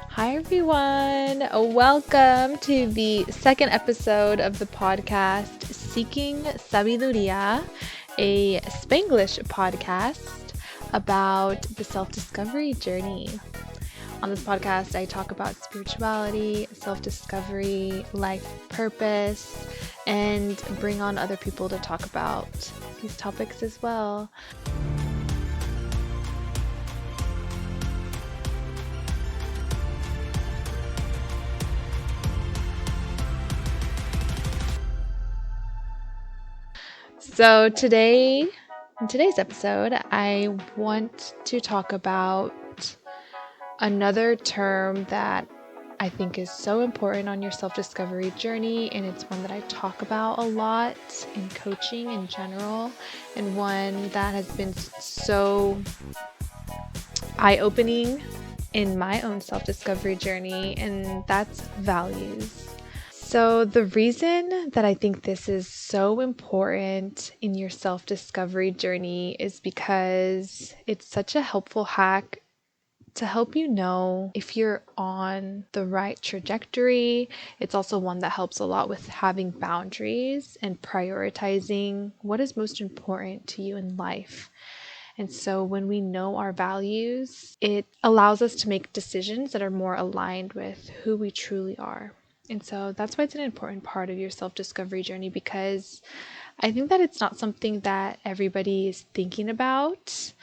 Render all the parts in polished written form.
Hi, everyone. Welcome to the second episode of the podcast, Seeking Sabiduría, a Spanglish podcast about the self-discovery journey. On this podcast, I talk about spirituality, self-discovery, life purpose, and bring on other people to talk about these topics as well. So in today's episode, I want to talk about another term that I think is so important on your self-discovery journey, and it's one that I talk about a lot in coaching in general, and one that has been so eye-opening in my own self-discovery journey, and that's values. So the reason that I think this is so important in your self-discovery journey is because it's such a helpful hack to help you know if you're on the right trajectory. It's also one that helps a lot with having boundaries and prioritizing what is most important to you in life. And so when we know our values, it allows us to make decisions that are more aligned with who we truly are. And so that's why it's an important part of your self-discovery journey, because I think that it's not something that everybody is thinking about.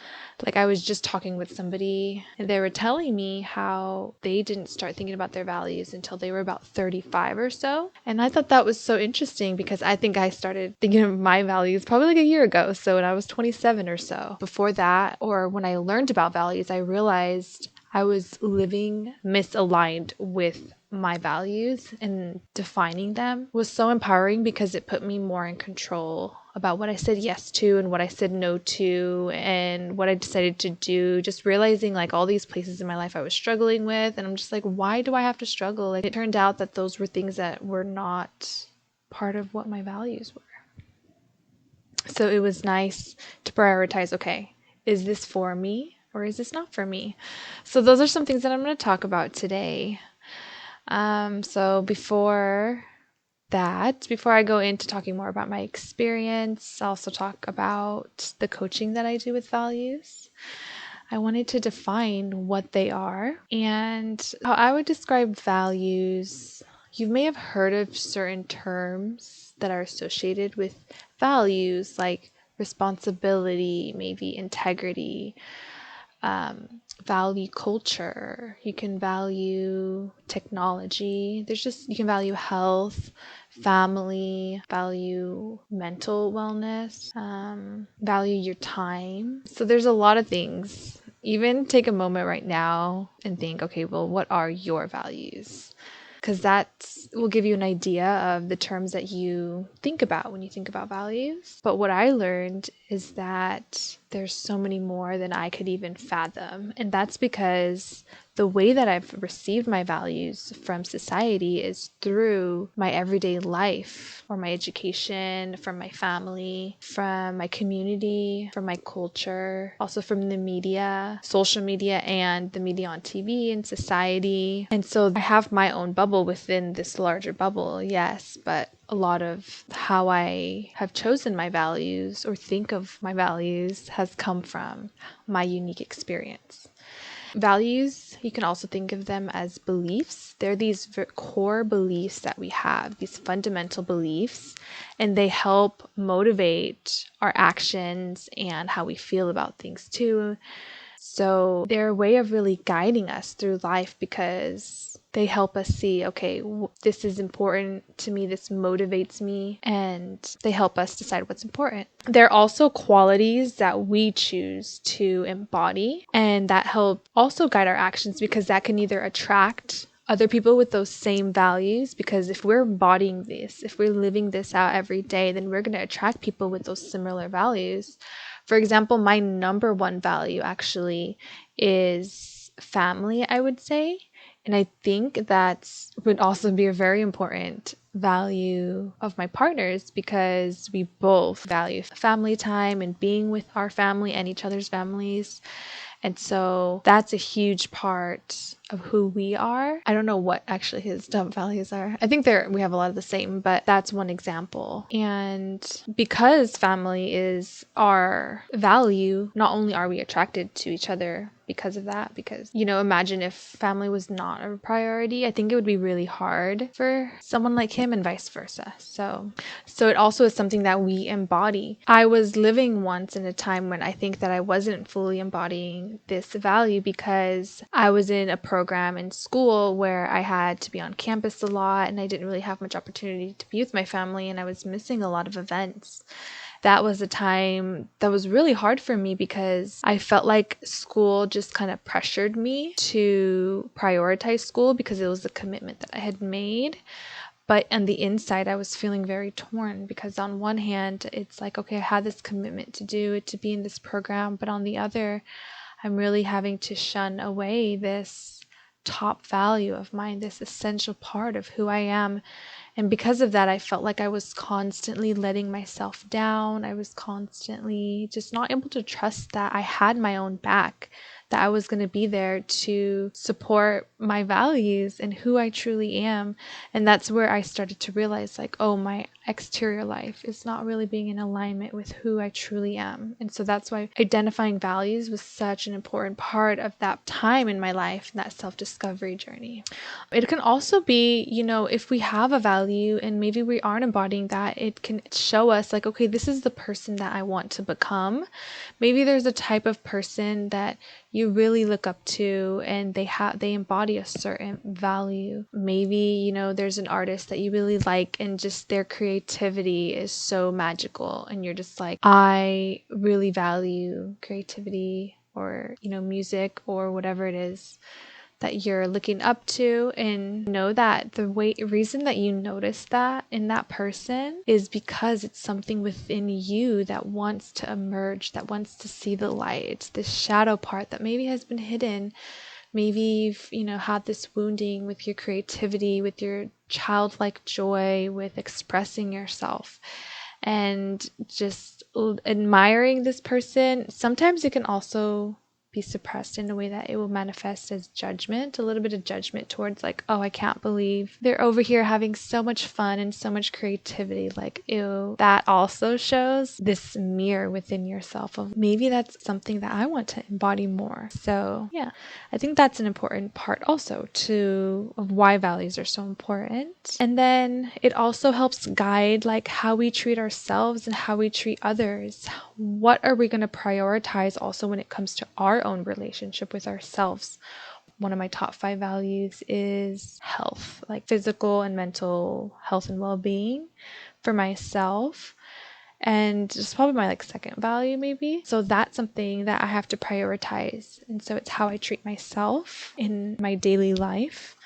Like, I was just talking with somebody and they were telling me how they didn't start thinking about their values until they were about 35 or so. And I thought that was so interesting because I think I started thinking of my values probably like a year ago. So when I was 27 or so. Before that, or when I learned about values, I realized I was living misaligned with my values, and defining them was so empowering because it put me more in control about what I said yes to and what I said no to and what I decided to do. Just realizing like all these places in my life I was struggling with, and I'm just like, why do I have to struggle? Like, it turned out that those were things that were not part of what my values were. So it was nice to prioritize, okay, is this for me or is this not for me? So those are some things that I'm going to talk about today. So before I go into talking more about my experience, I'll also talk about the coaching that I do with values. I wanted to define what they are and how I would describe values. You may have heard of certain terms that are associated with values, like responsibility, maybe integrity, value culture. You can value technology. You can value health, family, value mental wellness, value your time. So there's a lot of things. Even take a moment right now and think, okay, well, what are your values? Because that will give you an idea of the terms that you think about when you think about values. But what I learned is that there's so many more than I could even fathom. And that's because the way that I've received my values from society is through my everyday life, or my education, from my family, from my community, from my culture, also from the media, social media, and the media on TV and society. And so I have my own bubble within this larger bubble, yes, but a lot of how I have chosen my values or think of my values has come from my unique experience. Values, you can also think of them as beliefs. They're these core beliefs that we have, these fundamental beliefs, and they help motivate our actions and how we feel about things too. So they're a way of really guiding us through life because they help us see, okay, this is important to me, this motivates me, and they help us decide what's important. They're also qualities that we choose to embody, and that help also guide our actions because that can either attract other people with those same values, because if we're embodying this, if we're living this out every day, then we're going to attract people with those similar values. For example, my number one value actually is family, I would say. And I think that would also be a very important value of my partners because we both value family time and being with our family and each other's families. And so that's a huge part of who we are. I don't know what actually his top values are. I think we have a lot of the same, but that's one example. And because family is our value, not only are we attracted to each other because of that, because, imagine if family was not a priority, I think it would be really hard for someone like him and vice versa. So it also is something that we embody. I was living once in a time when I think that I wasn't fully embodying this value because I was in a program in school where I had to be on campus a lot and I didn't really have much opportunity to be with my family, and I was missing a lot of events. That was a time that was really hard for me because I felt like school just kind of pressured me to prioritize school because it was a commitment that I had made. But on the inside, I was feeling very torn because on one hand, it's like, okay, I had this commitment to be in this program. But on the other, I'm really having to shun away this top value of mine, this essential part of who I am. And because of that, I felt like I was constantly letting myself down. I was constantly just not able to trust that I had my own back, that I was going to be there to support my values and who I truly am. And that's where I started to realize, like, oh, my exterior life is not really being in alignment with who I truly am. And so that's why identifying values was such an important part of that time in my life, that self-discovery journey. It can also be, if we have a value and maybe we aren't embodying that, it can show us like, okay, this is the person that I want to become. Maybe there's a type of person that you really look up to and they embody a certain value. Maybe, there's an artist that you really like and just their creativity is so magical and you're just like, I really value creativity or, music or whatever it is that you're looking up to, and know that the reason that you notice that in that person is because it's something within you that wants to emerge, that wants to see the light. It's this shadow part that maybe has been hidden. Maybe you've, had this wounding with your creativity, with your childlike joy, with expressing yourself. And just admiring this person, sometimes it can also be suppressed in a way that it will manifest as judgment, a little bit of judgment towards like, oh, I can't believe they're over here having so much fun and so much creativity. Like, ew. That also shows this mirror within yourself of maybe that's something that I want to embody more. So yeah, I think that's an important part also of why values are so important. And then it also helps guide like how we treat ourselves and how we treat others. What are we going to prioritize also when it comes to our own relationship with ourselves? One of my top 5 values is health, like physical and mental health and well-being for myself. And it's probably my second value maybe. So that's something that I have to prioritize. And so it's how I treat myself in my daily life.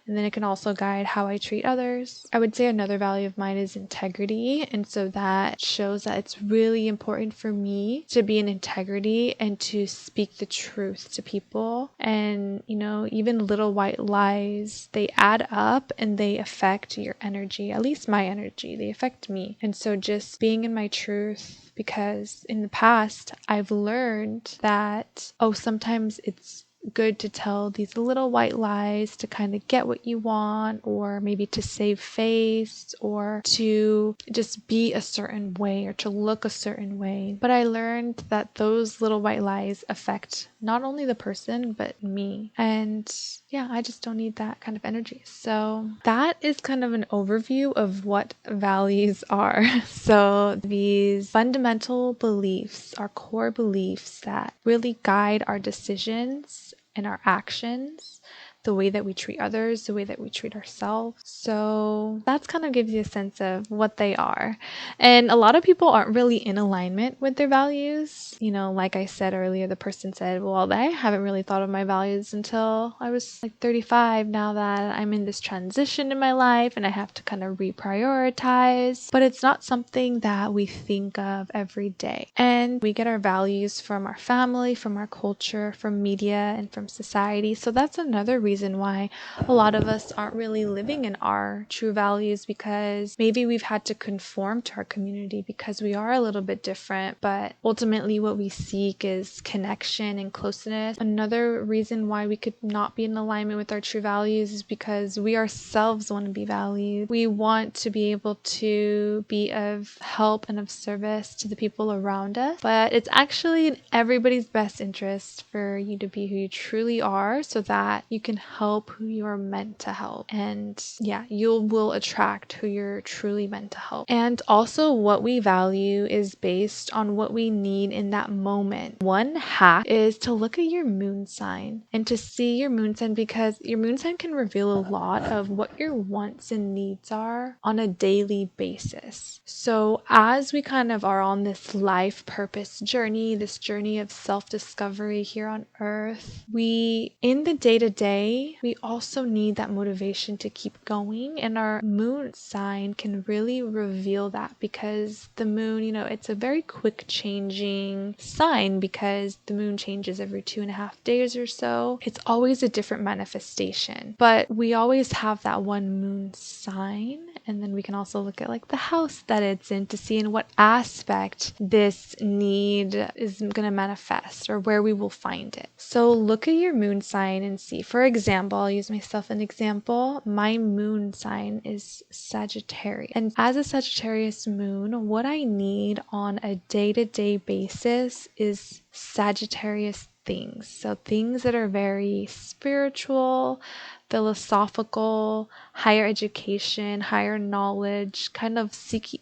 And then it can also guide how I treat others. I would say another value of mine is integrity. And so that shows that it's really important for me to be in integrity and to speak the truth to people. And, even little white lies, they add up and they affect your energy, at least my energy. They affect me. And so just being in my truth, because in the past, I've learned that, sometimes it's good to tell these little white lies to kind of get what you want, or maybe to save face, or to just be a certain way, or to look a certain way. But I learned that those little white lies affect not only the person, but me. And yeah, I just don't need that kind of energy. So that is kind of an overview of what values are. So these fundamental beliefs are core beliefs that really guide our decisions and our actions, the way that we treat others, the way that we treat ourselves. So that's kind of gives you a sense of what they are. And a lot of people aren't really in alignment with their values. Like I said earlier, the person said, well, I haven't really thought of my values until I was 35, now that I'm in this transition in my life and I have to kind of reprioritize. But it's not something that we think of every day. And we get our values from our family, from our culture, from media, and from society. So that's another reason reason why a lot of us aren't really living in our true values, because maybe we've had to conform to our community because we are a little bit different, but ultimately what we seek is connection and closeness. Another reason why we could not be in alignment with our true values is because we ourselves want to be valued. We want to be able to be of help and of service to the people around us, but it's actually in everybody's best interest for you to be who you truly are so that you can help who you are meant to help. And yeah, you will attract who you're truly meant to help. And also, what we value is based on what we need in that moment. One hack is to look at your moon sign and to see your moon sign, because your moon sign can reveal a lot of what your wants and needs are on a daily basis. So as we kind of are on this life purpose journey, this journey of self-discovery here on earth, we, in the day-to-day, we also need that motivation to keep going, and our moon sign can really reveal that, because the moon, it's a very quick changing sign because the moon changes every 2.5 days or so. It's always a different manifestation, but we always have that one moon sign, and then we can also look at like the house that it's in to see in what aspect this need is going to manifest or where we will find it. So look at your moon sign and see. For example, I'll use myself an example. My moon sign is Sagittarius, and as a Sagittarius moon, what I need on a day-to-day basis is Sagittarius things. So things that are very spiritual, philosophical, higher education, higher knowledge, kind of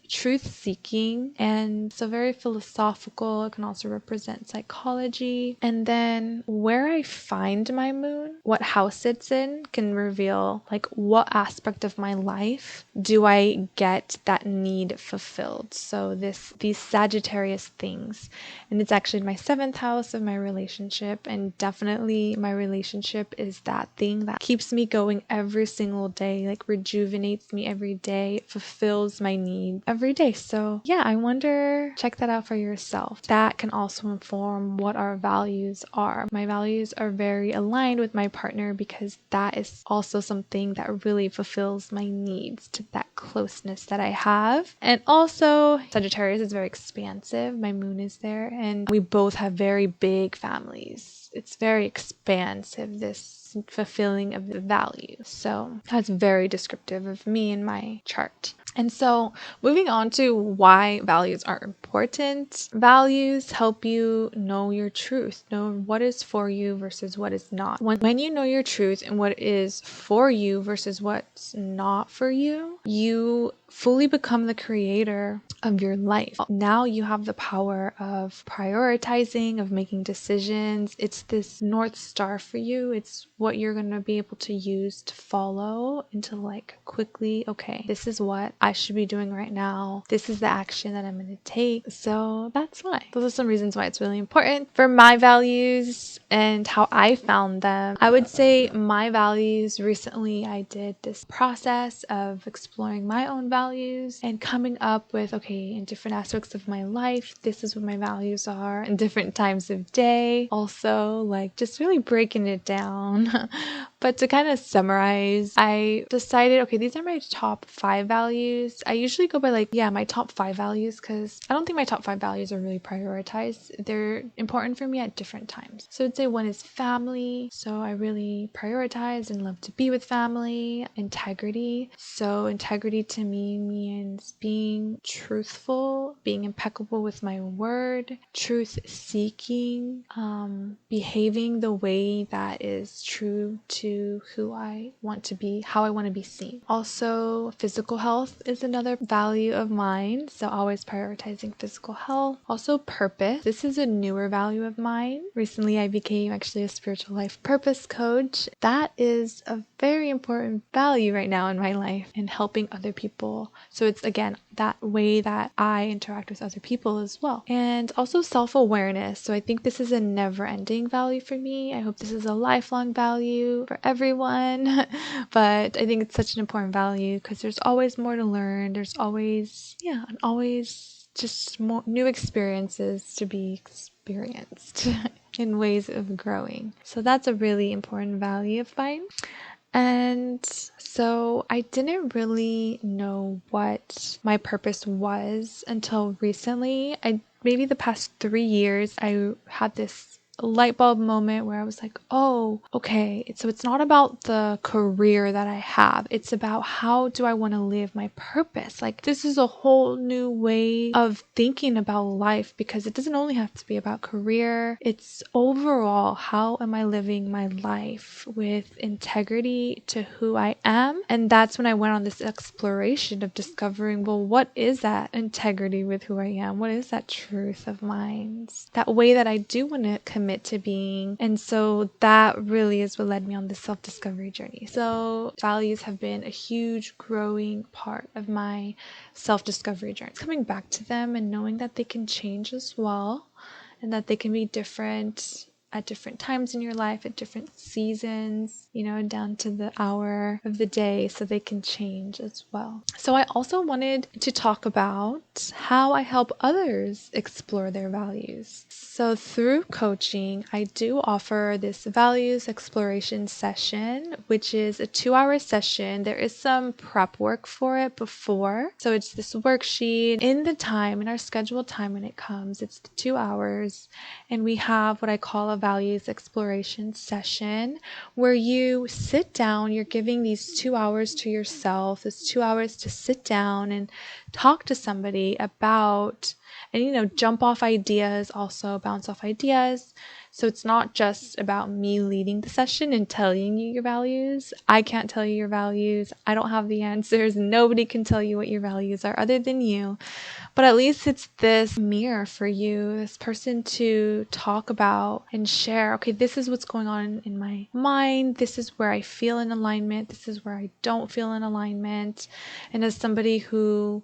truth seeking. And so very philosophical. It can also represent psychology. And then where I find my moon, what house it's in, can reveal like what aspect of my life do I get that need fulfilled. So these Sagittarius things. And it's actually my 7th house of my relationship, and definitely my relationship is that thing that keeps me going every single day, like rejuvenates me every day, fulfills my need every day. So yeah, I wonder, check that out for yourself. That can also inform what our values are. My values are very aligned with my partner because that is also something that really fulfills my needs, to that closeness that I have. And also Sagittarius is very expansive. My moon is there, and we both have very big families. It's very expansive, this fulfilling of the value. So that's very descriptive of me in my chart. And so moving on to why values are important. Values help you know your truth, know what is for you versus what is not. When you know your truth and what is for you versus what's not for you, you fully become the creator of your life. Now you have the power of prioritizing, of making decisions. It's this North Star for you. It's what you're going to be able to use to follow and to like quickly, okay, this is what I should be doing right now. This is the action that I'm going to take. So that's why. Those are some reasons why it's really important. For my values and how I found them, I would say my values, recently I did this process of exploring my own values and coming up with, okay, in different aspects of my life, this is what my values are in different times of day. Also, like just really breaking it down. But to kind of summarize, I decided, okay, these are my top 5 values. I usually go by my top 5 values, because I don't think my top 5 values are really prioritized. They're important for me at different times. So I'd say one is family. So I really prioritize and love to be with family. Integrity. So integrity to me means being truthful, being impeccable with my word, truth seeking, behaving the way that is true to who I want to be, how I want to be seen. Also, physical health is another value of mine, so always prioritizing physical health. Also, purpose. This is a newer value of mine. Recently, I became actually a spiritual life purpose coach. That is a very important value right now in my life, and helping other people. So it's, again, that way that I interact with other people as well. And also self-awareness. So I think this is a never-ending value for me. I hope this is a lifelong value for everyone. But I think it's such an important value because there's always more to learn. There's always just more new experiences to be experienced. and ways of growing. So that's a really important value of mine. And so I didn't really know what my purpose was until recently. Maybe the past 3 years, I had this light bulb moment where I was like, oh, okay. So it's not about the career that I have. It's about how do I want to live my purpose? Like, this is a whole new way of thinking about life, because it doesn't only have to be about career. It's overall, how am I living my life with integrity to who I am? And that's when I went on this exploration of discovering, well, what is that integrity with who I am? What is that truth of mine? That way that I do want to commit to being. And so that really is what led me on this self-discovery journey. So values have been a huge growing part of my self-discovery journey. Coming back to them and knowing that they can change as well, and that they can be different at different times in your life, at different seasons, down to the hour of the day, so they can change as well. So I also wanted to talk about how I help others explore their values. So through coaching, I do offer this values exploration session, which is a 2-hour session. There is some prep work for it before. So it's this worksheet in our scheduled time when it comes. It's the 2 hours. And we have what I call a values exploration session, where you sit down, you're giving these 2 hours to yourself, this 2 hours to sit down and talk to somebody about, and jump off ideas, also bounce off ideas. So it's not just about me leading the session and telling you your values. I can't tell you your values. I don't have the answers. Nobody can tell you what your values are other than you. But at least it's this mirror for you, this person to talk about and share, okay, this is what's going on in my mind. This is where I feel in alignment. This is where I don't feel in alignment. And as somebody who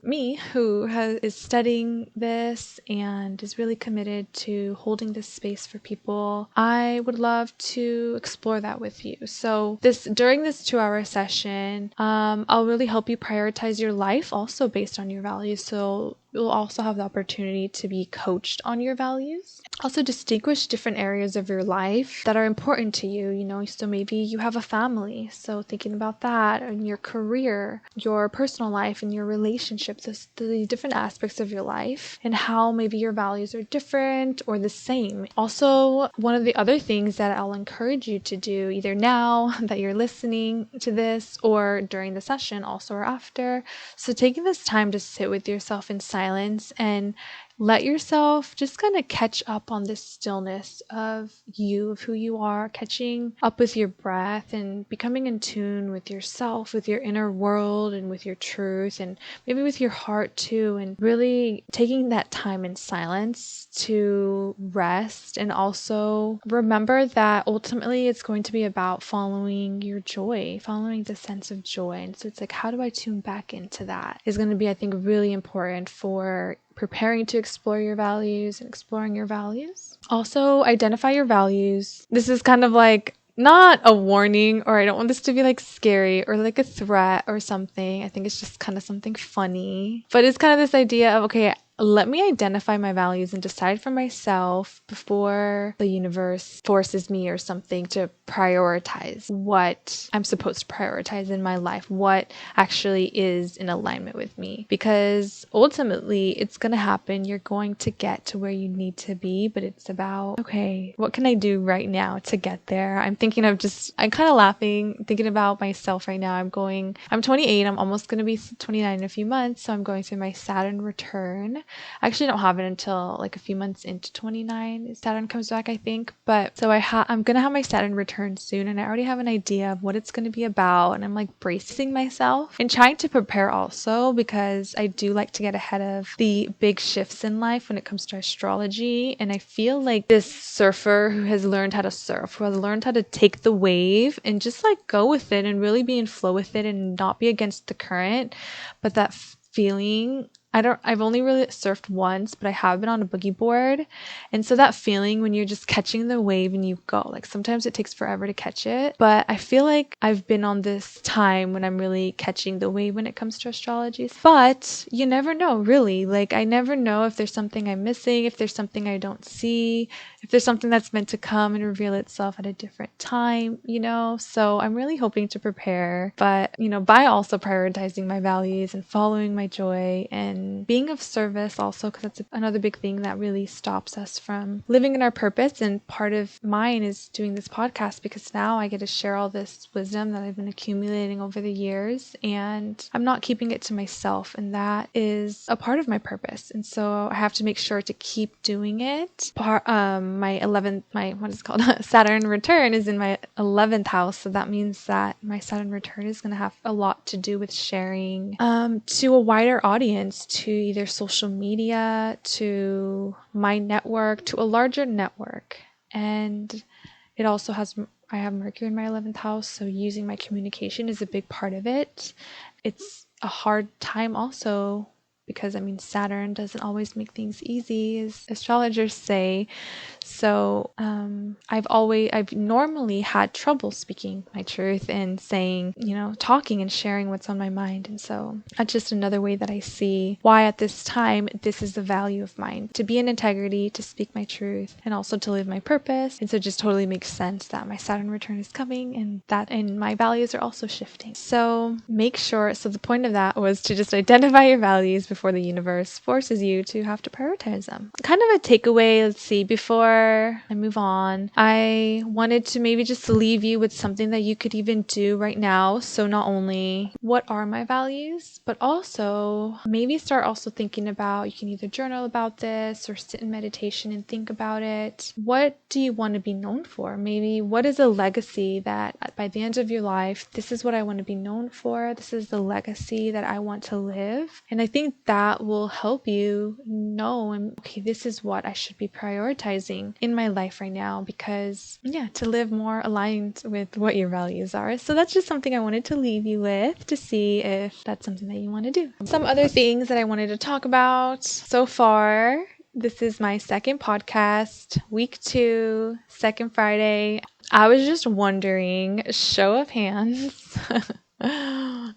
is studying this and is really committed to holding this space for people, I would love to explore that with you. So during this 2-hour session, I'll really help you prioritize your life also based on your values. So you'll also have the opportunity to be coached on your values. Also distinguish different areas of your life that are important to you, so maybe you have a family. So thinking about that, and your career, your personal life, and your relationships, the different aspects of your life, and how maybe your values are different or the same. Also, one of the other things that I'll encourage you to do, either now that you're listening to this or during the session also, or after. So taking this time to sit with yourself in silence and let yourself just kind of catch up on this stillness of you, of who you are, catching up with your breath and becoming in tune with yourself, with your inner world, and with your truth, and maybe with your heart too, and really taking that time in silence to rest. And also remember that ultimately it's going to be about following your joy, following the sense of joy. And so it's like, how do I tune back into that is going to be, I think, really important for preparing to explore your values and exploring your values. Also, identify your values. This is kind of like not a warning, or I don't want this to be like scary or like a threat or something. I think it's just kind of something funny. But it's kind of this idea of, okay, let me identify my values and decide for myself before the universe forces me or something to prioritize what I'm supposed to prioritize in my life, what actually is in alignment with me. Because ultimately, it's going to happen. You're going to get to where you need to be, but it's about, okay, what can I do right now to get there? I'm kind of laughing, thinking about myself right now. I'm 28. I'm almost going to be 29 in a few months. So I'm going through my Saturn return. I actually don't have it until like a few months into 29. Saturn comes back, I think. But so I'm going to have my Saturn return soon, and I already have an idea of what it's going to be about. And I'm like bracing myself and trying to prepare also, because I do like to get ahead of the big shifts in life when it comes to astrology. And I feel like this surfer who has learned how to surf, who has learned how to take the wave and just like go with it and really be in flow with it and not be against the current. But that feeling, I've only really surfed once, but I have been on a boogie board. And so that feeling when you're just catching the wave and you go, like sometimes it takes forever to catch it, but I feel like I've been on this time when I'm really catching the wave when it comes to astrology. But you never know, really. Like I never know if there's something I'm missing, if there's something I don't see. if there's something that's meant to come and reveal itself at a different time, So I'm really hoping to prepare, but, by also prioritizing my values and following my joy and being of service also, because that's another big thing that really stops us from living in our purpose. And part of mine is doing this podcast because now I get to share all this wisdom that I've been accumulating over the years, and I'm not keeping it to myself, and that is a part of my purpose. And so I have to make sure to keep doing it. My what is it called Saturn return is in my 11th house, so that means that my Saturn return is going to have a lot to do with sharing to a wider audience, to either social media, to my network, to a larger network. And it also I have Mercury in my 11th house, so using my communication is a big part of it. It's a hard time also because, Saturn doesn't always make things easy, as astrologers say. So I've normally had trouble speaking my truth and saying, talking and sharing what's on my mind. And so that's just another way that I see why at this time, this is the value of mine, to be in integrity, to speak my truth, and also to live my purpose. And so it just totally makes sense that my Saturn return is coming and my values are also shifting. So the point of that was to just identify your values before the universe forces you to have to prioritize them. Kind of a takeaway, before I move on, I wanted to maybe just leave you with something that you could even do right now. So not only what are my values, but also maybe start also thinking about, you can either journal about this or sit in meditation and think about it. What do you want to be known for? Maybe what is a legacy that by the end of your life, this is what I want to be known for. This is the legacy that I want to live. And I think that will help you know, okay, this is what I should be prioritizing in my life right now, because to live more aligned with what your values are. So that's just something I wanted to leave you with, to see if that's something that you want to do. Some other things that I wanted to talk about so far. This is my second podcast, week 2, second Friday. I was just wondering, show of hands,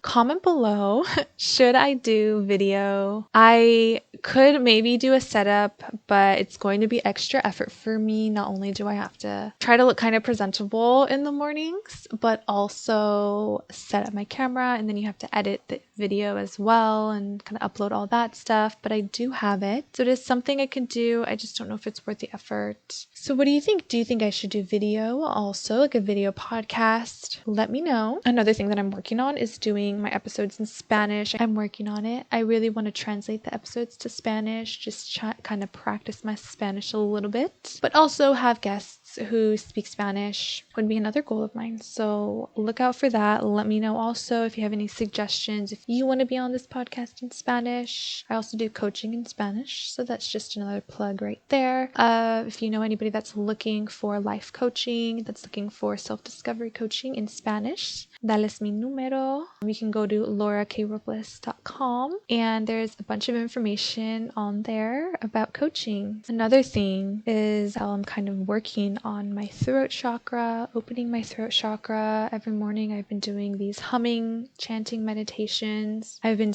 comment below, should I do video? I could maybe do a setup, but it's going to be extra effort for me. Not only do I have to try to look kind of presentable in the mornings, but also set up my camera, and then you have to edit the video as well and kind of upload all that stuff. But I do have it, so it is something I can do. I just don't know if it's worth the effort. So what do you think? Do you think I should do video also, like a video podcast? Let me know. Another thing that I'm working on is doing my episodes in Spanish. I'm working on it. I really want to translate the episodes to Spanish, just kind of practice my Spanish a little bit, but also have guests who speak Spanish would be another goal of mine. So look out for that. Let me know also if you have any suggestions, if you want to be on this podcast in Spanish. I also do coaching in Spanish, so that's just another plug right there. If you know anybody that's looking for life coaching, that's looking for self-discovery coaching in Spanish, dales mi número. You can go to laurakrobles.com, and there's a bunch of information on there about coaching. Another thing is how I'm kind of working on my throat chakra, opening my throat chakra. Every morning I've been doing these humming, chanting meditations. I've been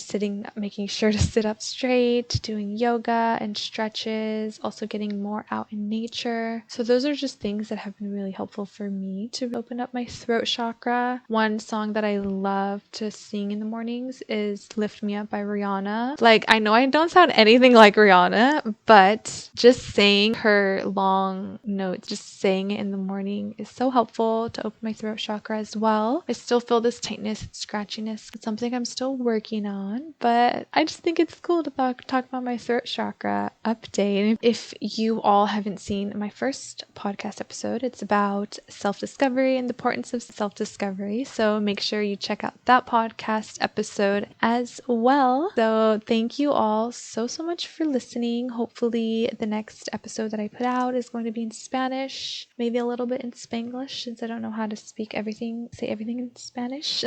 making sure to sit up straight, doing yoga and stretches, also getting more out in nature. So those are just things that have been really helpful for me to open up my throat chakra. One song that I love to sing in the mornings is Lift Me Up by Rihanna. I know I don't sound anything like Rihanna, but just saying her long notes, just saying it in the morning is so helpful to open my throat chakra as well. I still feel this tightness and scratchiness. It's something I'm still working on, but I just think it's cool to talk about my throat chakra update. If you all haven't seen my first podcast episode, it's about self-discovery and the importance of self-discovery. So make sure you check out that podcast episode as well. So thank you all so much for listening. Hopefully the next episode that I put out is going to be in Spanish, maybe a little bit in Spanglish, since I don't know how to say everything in Spanish.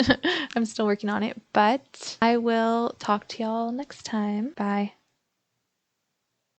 I'm still working on it, but I will talk to y'all next time. Bye.